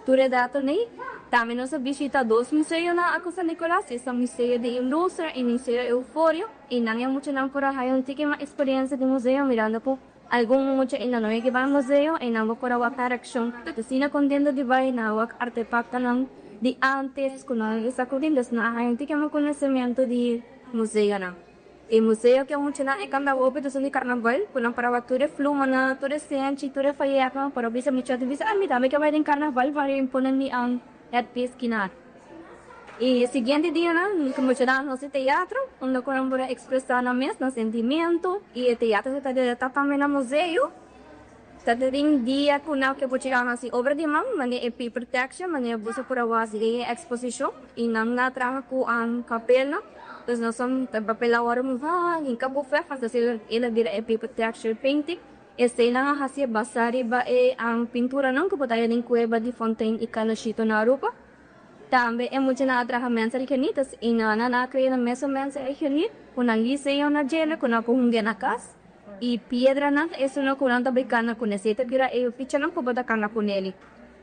Speaker 11: Ture data nem, também nós visita 2 museus na ako San Nicolas, esse museu de indústria e museu Eufório, e não é muito não por aí um tique uma experiência de museu mirando por algum muito ainda não é que vai museu e não vou por a attraction, assim contendo de vai na o artefacto não de antes quando essa contendo na aí um tique uma conhecimento de museu não. E museu que muito na é kanda open do de carnaval, quando para o ture fluma na ture sente ture faiaca para bisa muito de bisa ami também que vai em carnaval vai imponer ni ang headpiece kinat. E seguinte dia na como já no teatro, onde corambora expressar na mes no sentimento e o teatro está de também no museu. Está de dia kuna que pode chegar assim obra de mão, mas é paper protection, mas é você por a exposição e não na traga com ang capela. Terus nós somos papel agora muito em Cabo Fé faz assim ele vira paper texture painting esse na hasil basari ba ang pintura não que botaria em cueva de Fontaine e Canachito na Aruba também é muito na atrahamento de canitas e na criar na mesa de canit com a liceu na gela com a punga na casa e pedra na isso não com a bicana com esse vira e ficha não que botar cana com ele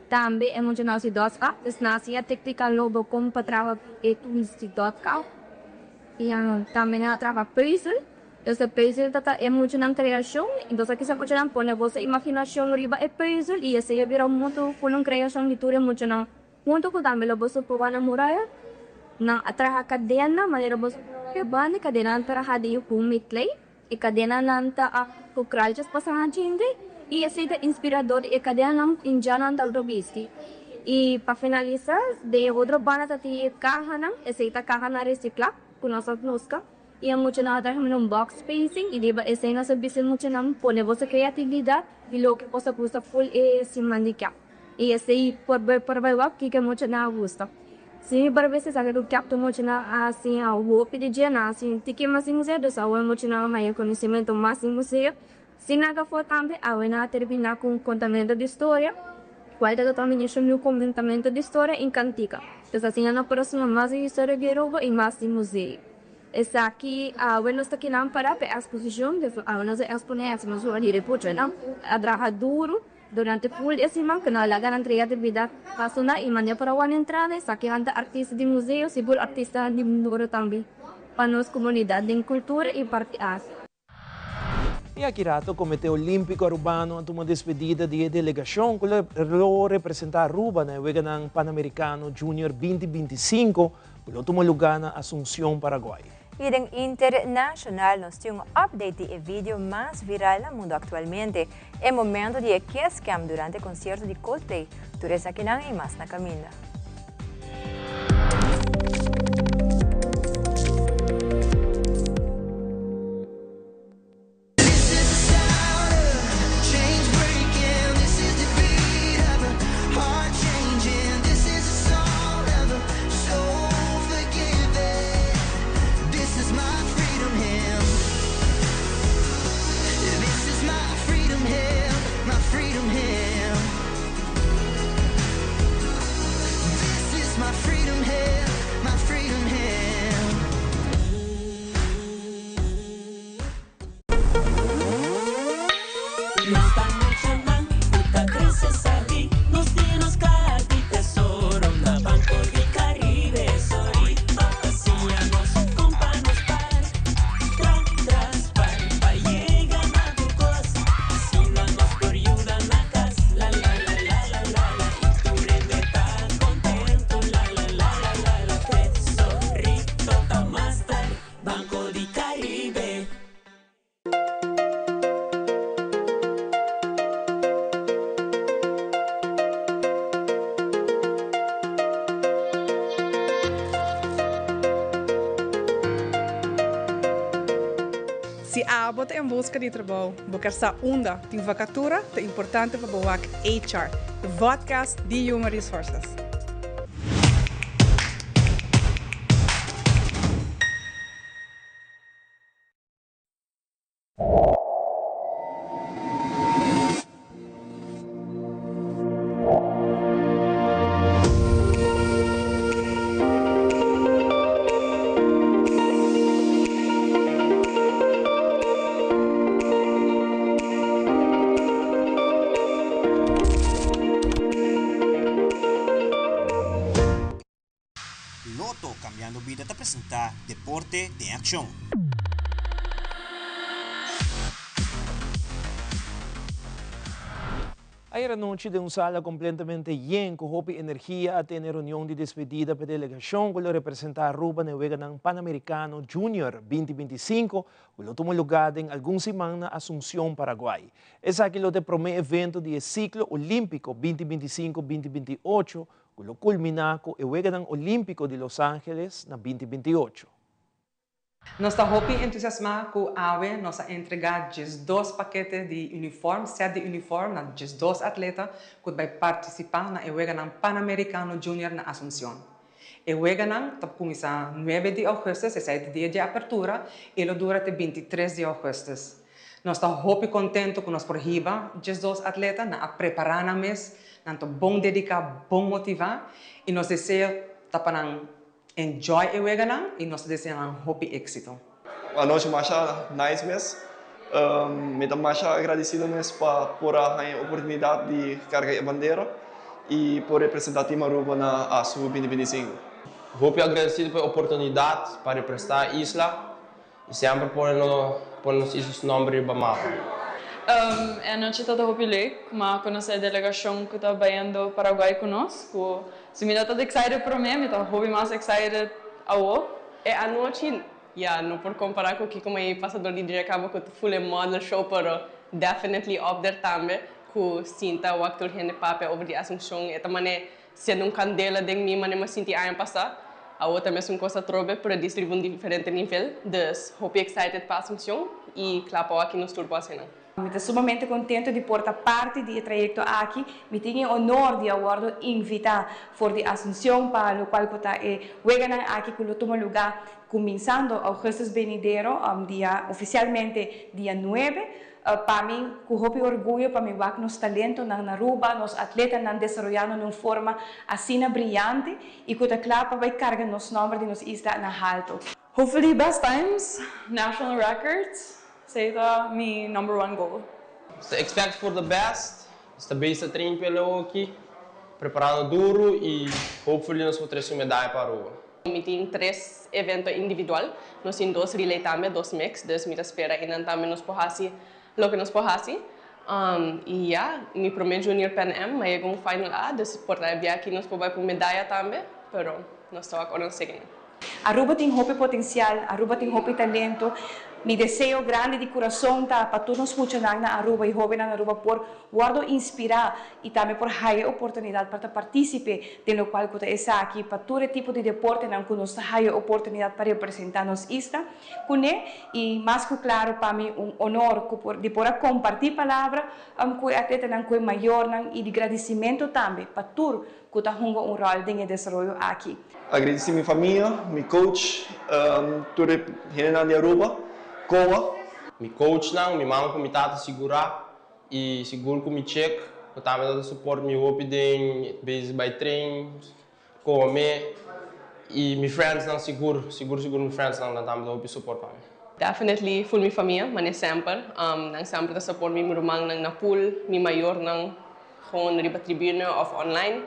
Speaker 11: também é muito na cidade es nasi a técnica lobo como para trabalhar e tudo cidade e também atrava puzzle. Esse puzzle é muito na criação. Então aqui se pode não pôr você imaginação riba é puzzle e esse vira muito com criação de tudo muito na muito que também você pode namorar na atrava cadena maneira você que bane cadena para hadi com clay e cadena nanta a com cralchas passahan gente e esse é inspirador e cadena indiana tal robisti E para finalizar, de outra banda tati kahana, essa kahana reciclar, com nossa música. E a muito na outra um box spacing, e deba essa nossa bici muito na pone vossa criatividade, e lo que possa custa full e se mandicar. E esse aí por vai que muito na gusta. Sim, para ver se sabe do que apto muito na assim a o pedir dia na assim, tiki mas museu do saúde muito na mais conhecimento mais museu. Se naga for também, a na terminar com contamento de história. Qual é também o comentamento de história em cantica. Então assim, na próxima mais história de Aruba e mais museu. Essa aqui, nós está aqui para a exposição, nós exponemos mas o ali reputo, não? A trabalhar duro durante full esse mês que nós lagan criatividade passona e mania para uma entrada, essa aqui anda artista de museu, se for artista de mundo também, para nossa comunidade de cultura e parte arte.
Speaker 2: E aqui rato, o Comitê Olímpico Arubano ante uma despedida de delegação que lo representa Aruba na Wega ng Panamericano Junior 2025, que lo tomou lugar na Asunción, Paraguay.
Speaker 3: E ng internacional, nós temos um update e vídeo mais viral no mundo atualmente. É momento de Kiss Cam durante o concerto de Coldplay. Turesa aqui não e mais na caminha.
Speaker 8: Se a bota em busca de trabalho, buscar essa onda de vacatura, é importante para o HR, o podcast de Human Resources.
Speaker 12: Loto Cambiando Vida te presenta Deporte de Acción.
Speaker 2: Ayer anoche de una sala completamente llena con hopi energía a tener reunión de despedida para delegación que lo representa a Aruba en el ng Panamericano Junior 2025 que lo tomó lugar en algún semana Asunción, Paraguay. Es aquí lo de primer evento del ciclo olímpico 2025-2028 que lo culmina con el ng Olímpico de Los Ángeles en 2028.
Speaker 13: Nós estamos muito entusiasmados com a AWE, nós entregar 2 paquetes de uniforme, 7 de uniforme, na 2 atletas que vai participar na Eweganang Panamericano Junior na Asunción. Eweganang está começando 9 de agosto, esse é o dia de abertura, e ele dura até 23 de agosto. Nós estamos muito contentes com nós por riba, 2 atletas, na preparar na mês, na bom dedicar, bom motivar, e nós desejamos para enjoy Eweganang e nós desejamos muito êxito.
Speaker 14: A noite mais nice mesmo. Me dá mais agradecido mesmo por a oportunidade de carregar a bandeira e por representar o time Aruba na ASU 2025.
Speaker 15: Muito agradecido pela oportunidade para representar a isla e sempre por nos islas nome do mapa.
Speaker 16: É noite toda hopilei, como conhecer a delegação que está vindo Paraguai conosco. Se me dá todo excited para mim, me dá hobby mais excited ao.
Speaker 17: É a noite, não por comparar com o que como é passador de dia acaba com o full model show, pero definitely up there também, com cinta o actor gente papel over de Asunción, e também sendo candela de mim, mas me senti a passar. A outra mesma coisa trobe para distribuir um diferente nível. Dus, hope excited para a Assunção e claro aqui nos turbo assim.
Speaker 1: Estou sumamente contente de portar parte do trajeto aqui. Me tenho honor de aguardo invitar for de Assunção para o qual está weganan aqui que toma lugar começando agosto venidero, dia oficialmente dia 9. Para mim, com muito orgulho, para mim, que nos talentos na Aruba, nos atletas na desenvolvendo de uma forma assim brilhante e que está claro para carregar nos nomes de nos isla na alto.
Speaker 16: Hopefully best times, national records. Say that my #1 goal.
Speaker 15: So expect for the best. Está bem a treinar pelo aqui, preparando duro e hopefully nós vamos trazer uma medalha para o.
Speaker 17: Me tem 3 eventos individual, nós temos 2 relay também, 2 mix, dus me espera ainda também nos porrasi, lo que nos porrasi. E me prometo Junior Pan Am, mas é um final A, dus por aí aqui nos pode para medalha também, pero nós estamos agora seguindo.
Speaker 1: Aruba tem muito potencial, Aruba tem muito talento. Mi deseo grande de corazón para todos nos escuchan na Aruba y jóvenes na Aruba por guardo inspirar y también por haya oportunidad para participar de lo cual que está aquí para todo tipo de deporte na que nos haya oportunidad para representarnos esta con y más que claro para mí un honor de poder compartir palabras con atletas na que mayor y de agradecimiento también para todo que está jugando un rol en el desarrollo aquí.
Speaker 14: Agradecer minha família, meu coach, toda a gente de Aruba. Koa.
Speaker 15: Mi coach nang, mi mama ko mi tata segurar e seguro ko mi check, ko tama da support mi hopi din base by train, ko me e mi friends nang seguro mi friends nang tama da hopi support pa mi.
Speaker 17: Definitely full mi família, mas sempre nang sempre da support mi rumang nang na pool, mi mayor nang gewoon riba tribune of online,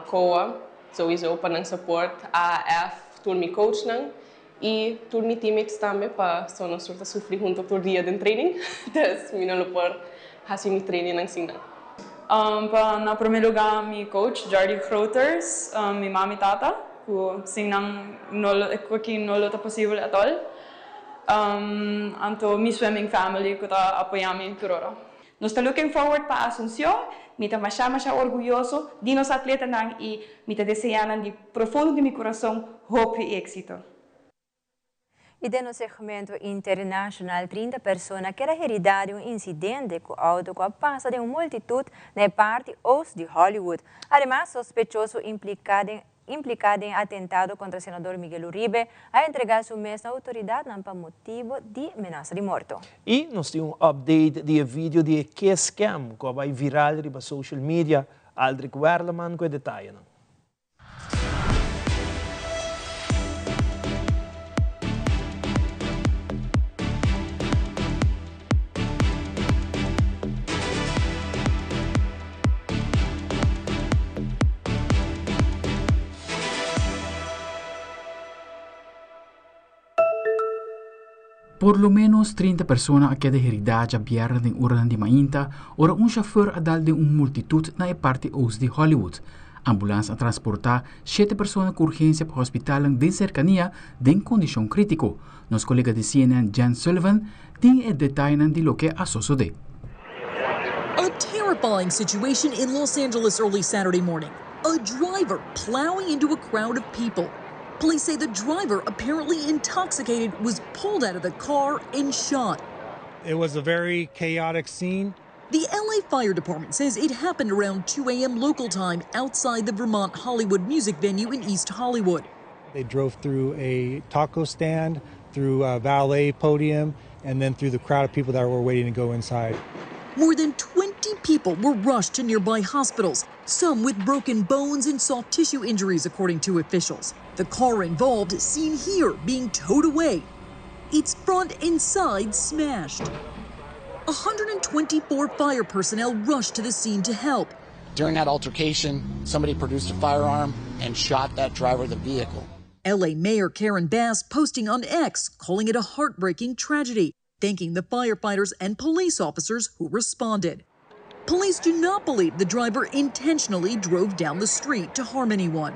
Speaker 17: Koa sowieso pa nang support, AF tour mi coach nang. E tour mi teammates também para só nós surta sofrer junto por dia de training, dus mi não por fazer mi training nang sina.
Speaker 16: Pa na primeiro lugar mi coach Jardy Groters, mi mami tata, que sinang nolo aqui nolo tá possível at all. Anto mi swimming family que tá apoiando por hora.
Speaker 1: Nós estamos looking forward para Assunção, me tá mais orgulhoso de nos atletas nang e me tá desejando de profundo de meu coração hope e êxito.
Speaker 3: E no segmento internacional, 30 pessoas que era heredado de um incidente com o auto que passa de uma multitud na parte oeste de Hollywood. Además, sospechoso implicado em atentado contra o senador Miguel Uribe a entregar sua mesa à autoridade por motivo de ameaça de morte.
Speaker 2: E nós temos update de vídeo de que scam que vai viral na social media. Aldrich Werleman com detalhes.
Speaker 18: Por lo menos 30 personas aqui de heredade vieram em Urdan de Mainta, ora um chauffeur adal de uma multitud na parte oeste de Hollywood. Ambulância a transportar 7 pessoas com urgência para o hospital de cercania em condição crítica. Nosso colega de CNN, Jan Sullivan, tem detalhes de lo que sucedeu.
Speaker 19: A terrifying situation in Los Angeles early Saturday morning. A driver plowing into a crowd of people. Police say the driver, apparently intoxicated, was pulled out of the car and shot.
Speaker 20: It was a very chaotic scene.
Speaker 19: The LA Fire Department says it happened around 2 a.m. local time outside the Vermont Hollywood music venue in East Hollywood.
Speaker 20: They drove through a taco stand, through a valet podium, and then through the crowd of people that were waiting to go inside.
Speaker 19: More than 20 people were rushed to nearby hospitals, some with broken bones and soft tissue injuries, according to officials. The car involved seen here being towed away, its front and side smashed. 124 fire personnel rushed to the scene to help.
Speaker 21: During that altercation, somebody produced a firearm and shot that driver of the vehicle.
Speaker 19: LA Mayor Karen Bass posting on X, calling it a heartbreaking tragedy, thanking the firefighters and police officers who responded. Police do not believe the driver intentionally drove down the street to harm anyone.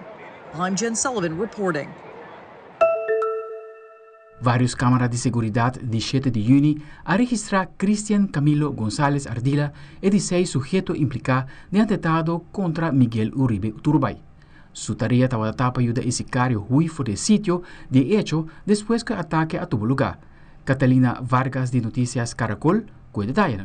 Speaker 19: I'm Jen Sullivan reporting.
Speaker 18: Varios cámaras de seguridad de 7 de junio a registrar Cristian Camilo González Ardila y 16 sujetos implicados de atentado contra Miguel Uribe Turbay. Su tarea estaba para ayudar a sicario huir del sitio de hecho después que el ataque tuvo lugar. Catalina Vargas de Noticias Caracol, cuida detalles.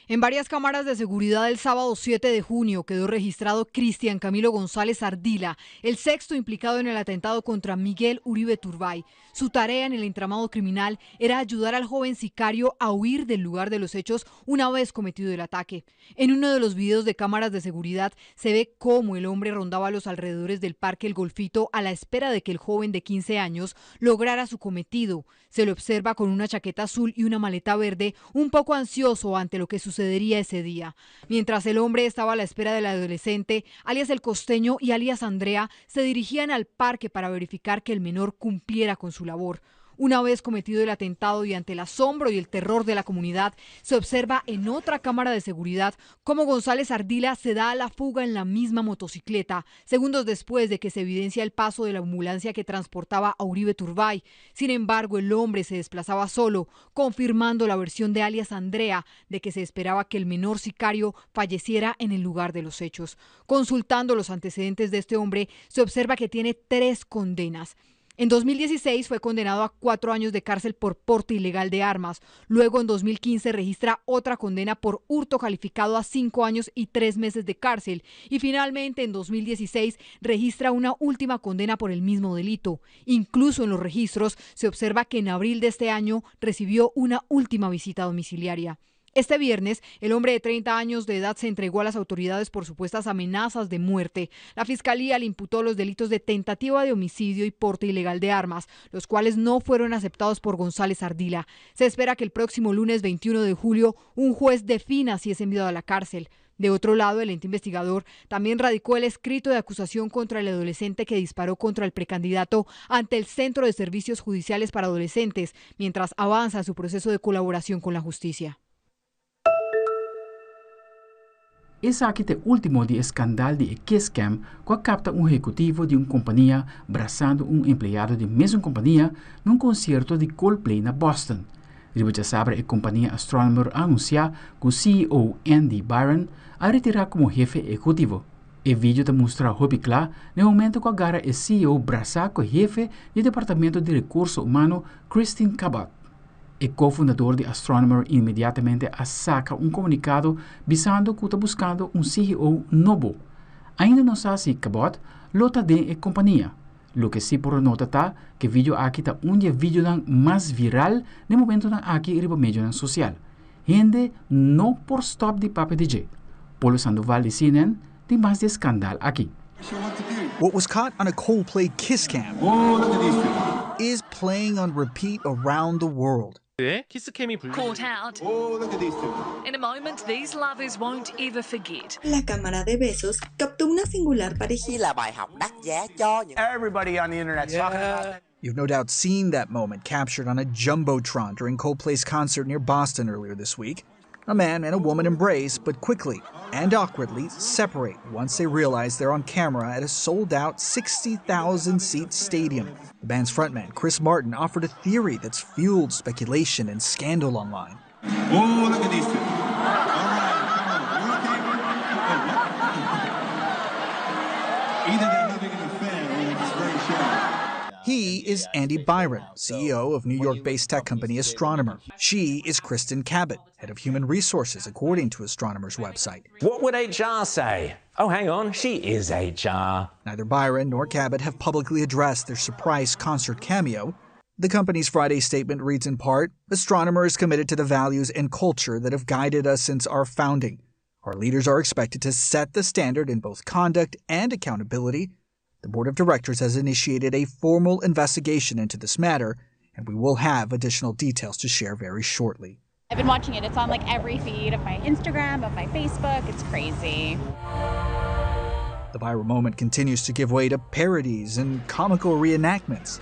Speaker 4: En varias cámaras de seguridad el sábado 7 de junio quedó registrado Cristian Camilo González Ardila, el sexto implicado en el atentado contra Miguel Uribe Turbay. Su tarea en el entramado criminal era ayudar al joven sicario a huir del lugar de los hechos una vez cometido el ataque. En uno de los videos de cámaras de seguridad se ve cómo el hombre rondaba a los alrededores del Parque El Golfito a la espera de que el joven de 15 años lograra su cometido. Se lo observa con una chaqueta azul y una maleta verde, un poco ansioso ante lo que sucedería ese día. Mientras el hombre estaba a la espera del adolescente, alias El Costeño y alias Andrea, se dirigían al parque para verificar que el menor cumpliera con su labor. Una vez cometido el atentado y ante el asombro y el terror de la comunidad, se observa en otra cámara de seguridad cómo González Ardila se da a la fuga en la misma motocicleta, segundos después de que se evidencia el paso de la ambulancia que transportaba a Uribe Turbay. Sin embargo, el hombre se desplazaba solo, confirmando la versión de alias Andrea de que se esperaba que el menor sicario falleciera en el lugar de los hechos. Consultando los antecedentes de este hombre, se observa que tiene 3 condenas. En 2016 fue condenado a 4 años de cárcel por porte ilegal de armas. Luego en 2015 registra otra condena por hurto calificado a 5 años y 3 meses de cárcel. Y finalmente en 2016 registra una última condena por el mismo delito. Incluso en los registros se observa que en abril de este año recibió una última visita domiciliaria. Este viernes, el hombre de 30 años de edad se entregó a las autoridades por supuestas amenazas de muerte. La Fiscalía le imputó los delitos de tentativa de homicidio y porte ilegal de armas, los cuales no fueron aceptados por González Ardila. Se espera que el próximo lunes 21 de julio un juez defina si es enviado a la cárcel. De otro lado, el ente investigador también radicó el escrito de acusación contra el adolescente que disparó contra el precandidato ante el Centro de Servicios Judiciales para Adolescentes, mientras avanza su proceso de colaboración con la justicia.
Speaker 18: Esse aqui é o último de escândalo de Kisscam, que capta ejecutivo de uma companhia abraçando empregado de mesma companhia num concerto de Coldplay na Boston. Riba sabe a companhia Astronomer anunciar que o CEO Andy Byron a retirar como jefe executivo. O vídeo te mostra Hobby Clark no momento que agora o CEO abraçar com o jefe do Departamento de Recursos Humanos, Christine Cabot. O cofundador de Astronomer imediatamente saca comunicado avisando que está buscando CEO novo. Ainda não sabe se Cabot lota de a companhia. Lo que sí por notar que o vídeo aqui está vídeo mais viral no momento aqui riba medio social. Gente não por stop de Papa DJ. Polo Sandoval de CNN tem mais de escândalo aqui.
Speaker 22: What was caught on a Coldplay Kiss Cam is playing on repeat around the world.
Speaker 23: Caught out. In a moment, these lovers won't ever forget.
Speaker 24: La cámara de besos captó una singular parejita.
Speaker 22: Everybody on the internet's talking about it. You've no doubt seen that moment captured on a Jumbotron during Coldplay's concert near Boston earlier this week. A man and a woman embrace, but quickly and awkwardly separate once they realize they're on camera at a sold-out 60,000-seat stadium. The band's frontman, Chris Martin, offered a theory that's fueled speculation and scandal online.
Speaker 25: Oh, look at these two. Either they're having an affair or they're just very shy.
Speaker 22: He is Andy Byron, CEO of New York-based tech company Astronomer. She is Kristen Cabot, head of human resources, according to Astronomer's website.
Speaker 26: What would HR say? Oh, hang on, she is HR.
Speaker 22: Neither Byron nor Cabot have publicly addressed their surprise concert cameo. The company's Friday statement reads in part, Astronomer is committed to the values and culture that have guided us since our founding. Our leaders are expected to set the standard in both conduct and accountability. The board of directors has initiated a formal investigation into this matter, and we will have additional details to share very shortly.
Speaker 27: I've been watching it. It's on like every feed of my Instagram, of my Facebook. It's crazy.
Speaker 22: The viral moment continues to give way to parodies and comical reenactments.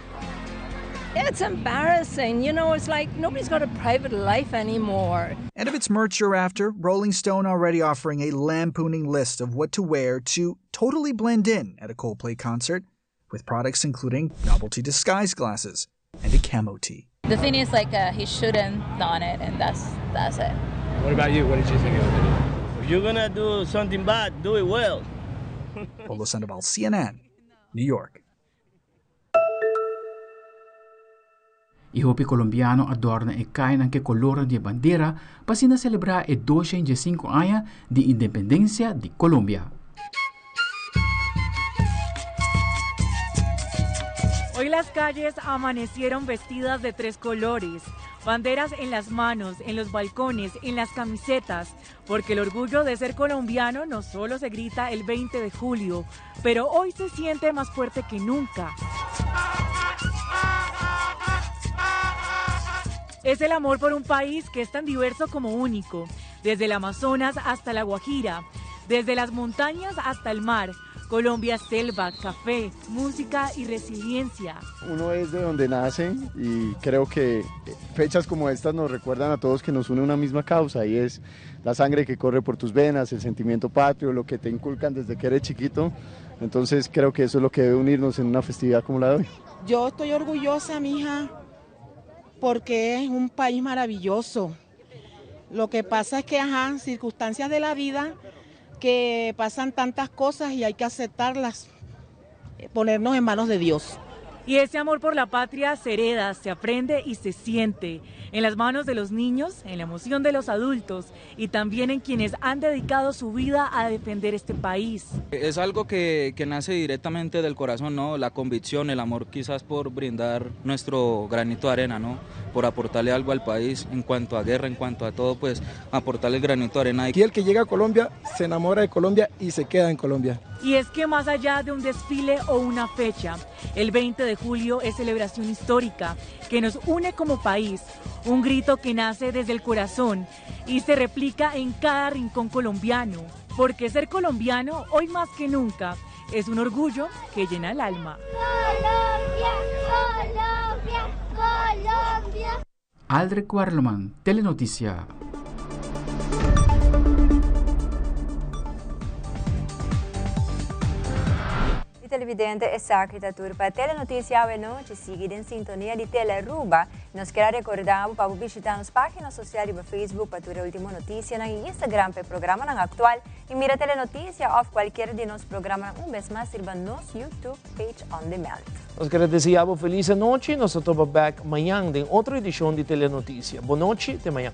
Speaker 28: It's embarrassing. You know, it's like nobody's got a private life anymore.
Speaker 22: And if it's merch you're after, Rolling Stone already offering a lampooning list of what to wear to totally blend in at a Coldplay concert, with products including novelty disguise glasses. and a camo tee.
Speaker 27: The thing is, like, he shouldn't done it, and that's it.
Speaker 5: What about you? What did you think of the video? If you're gonna do something bad, do it well.
Speaker 22: Polo Sandoval, CNN, New York.
Speaker 18: I hopi colombiano adorna e kainan ke colore di bandera pasina celebrar e 205 años de independencia de Colombia.
Speaker 6: Hoy las calles amanecieron vestidas de 3 colores, banderas en las manos, en los balcones, en las camisetas, porque el orgullo de ser colombiano no solo se grita el 20 de julio, pero hoy se siente más fuerte que nunca. Es el amor por un país que es tan diverso como único, desde el Amazonas hasta la Guajira, desde las montañas hasta el mar. Colombia es selva, café, música y resiliencia.
Speaker 7: Uno es de donde nace y creo que fechas como estas nos recuerdan a todos que nos une una misma causa y es la sangre que corre por tus venas, el sentimiento patrio, lo que te inculcan desde que eres chiquito. Entonces creo que eso es lo que debe unirnos en una festividad como la de hoy.
Speaker 8: Yo estoy orgullosa, mija, porque es un país maravilloso. Lo que pasa es que, circunstancias de la vida, que pasan tantas cosas y hay que aceptarlas, ponernos en manos de Dios.
Speaker 6: Y ese amor por la patria se hereda, se aprende y se siente en las manos de los niños, en la emoción de los adultos y también en quienes han dedicado su vida a defender este país.
Speaker 9: Es algo que nace directamente del corazón, ¿no? La convicción, el amor quizás por brindar nuestro granito de arena, ¿no? Por aportarle algo al país en cuanto a guerra, en cuanto a todo, pues aportarle el granito de arena.
Speaker 7: Aquí el que llega a Colombia se enamora de Colombia y se queda en Colombia.
Speaker 6: Y es que más allá de un desfile o una fecha, el 20 de julio es celebración histórica que nos une como país, un grito que nace desde el corazón y se replica en cada rincón colombiano, porque ser colombiano hoy más que nunca es un orgullo que llena el alma.
Speaker 10: Colombia, Colombia, Colombia.
Speaker 18: Aldrich Warloman, Telenoticia.
Speaker 3: Televidente e Sakrita Turpa, Telenotícia à noite, seguida em sintonia de Teleruba. Nós queremos recordar para visitar as páginas sociais do Facebook para ter a última notícia no Instagram para o programa atual e mira Telenotícia ou qualquer de nossos programas vez mais sirva nosso YouTube page on demand.
Speaker 2: Nós queremos desejar feliz noite e nós estamos back amanhã em outra edição de Telenotícia. Boa noite, até amanhã.